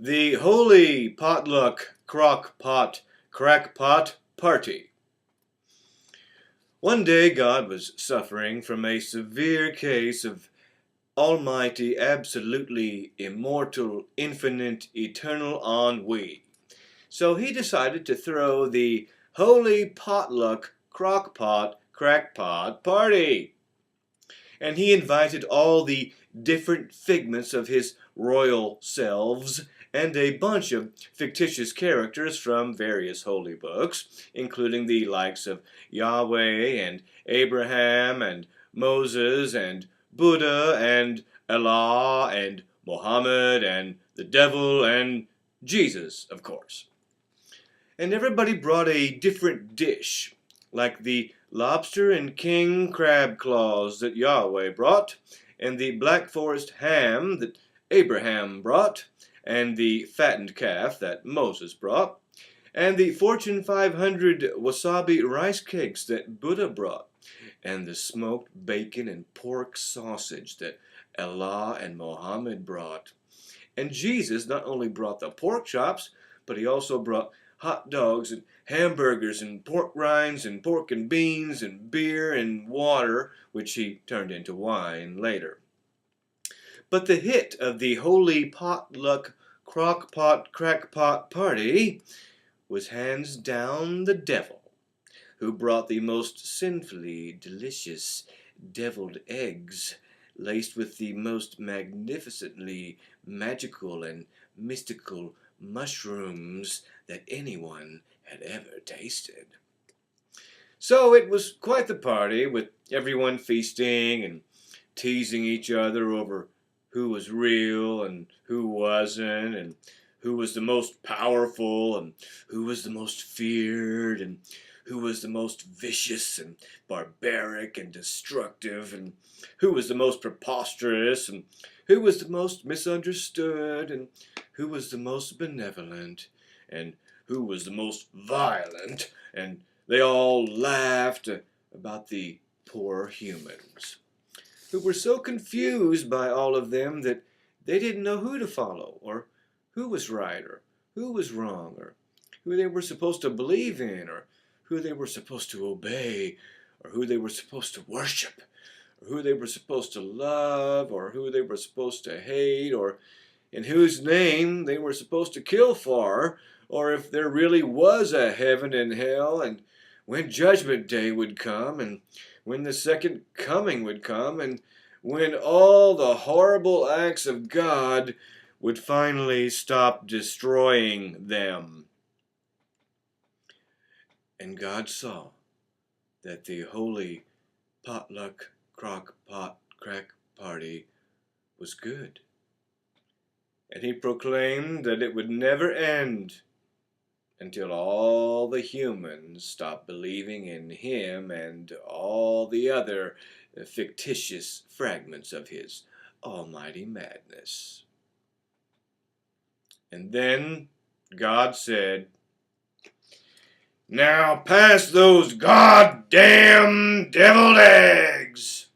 The Holy Potluck Crock Pot Crackpot Party. One day God was suffering from a severe case of almighty, absolutely immortal, infinite, eternal ennui. So he decided to throw the Holy Potluck Crockpot Crackpot Party. And he invited all the different figments of his royal selves and a bunch of fictitious characters from various holy books, including the likes of Yahweh and Abraham and Moses and Buddha and Allah and Muhammad and the devil and Jesus, of course. And everybody brought a different dish, like the lobster and king crab claws that Yahweh brought, and the black forest ham that Abraham brought, and the fattened calf that Moses brought, and the Fortune 500 wasabi rice cakes that Buddha brought, and the smoked bacon and pork sausage that Allah and Muhammad brought. And Jesus not only brought the pork chops, but he also brought hot dogs and hamburgers and pork rinds and pork and beans and beer and water, which he turned into wine later. But the hit of the Holy Potluck Crockpot Crackpot Party was hands down the devil, who brought the most sinfully delicious deviled eggs laced with the most magnificently magical and mystical mushrooms that anyone had ever tasted. So it was quite the party, with everyone feasting and teasing each other over who was real and who wasn't, and who was the most powerful and who was the most feared, and who was the most vicious and barbaric and destructive, and who was the most preposterous, and who was the most misunderstood, and who was the most benevolent, and who was the most violent, and they all laughed about the poor humans, who were so confused by all of them that they didn't know who to follow, or who was right, or who was wrong, or who they were supposed to believe in, or who they were supposed to obey, or who they were supposed to worship, or who they were supposed to love, or who they were supposed to hate, or in whose name they were supposed to kill for, or if there really was a heaven and hell, and when Judgment Day would come, and when the second coming would come, and when all the horrible acts of God would finally stop destroying them. And God saw that the Holy Potluck Crock-Pot Crack Party was good. And he proclaimed that it would never end until all the humans stopped believing in him and all the other fictitious fragments of his almighty madness. And then God said, "Now pass those goddamn deviled eggs!"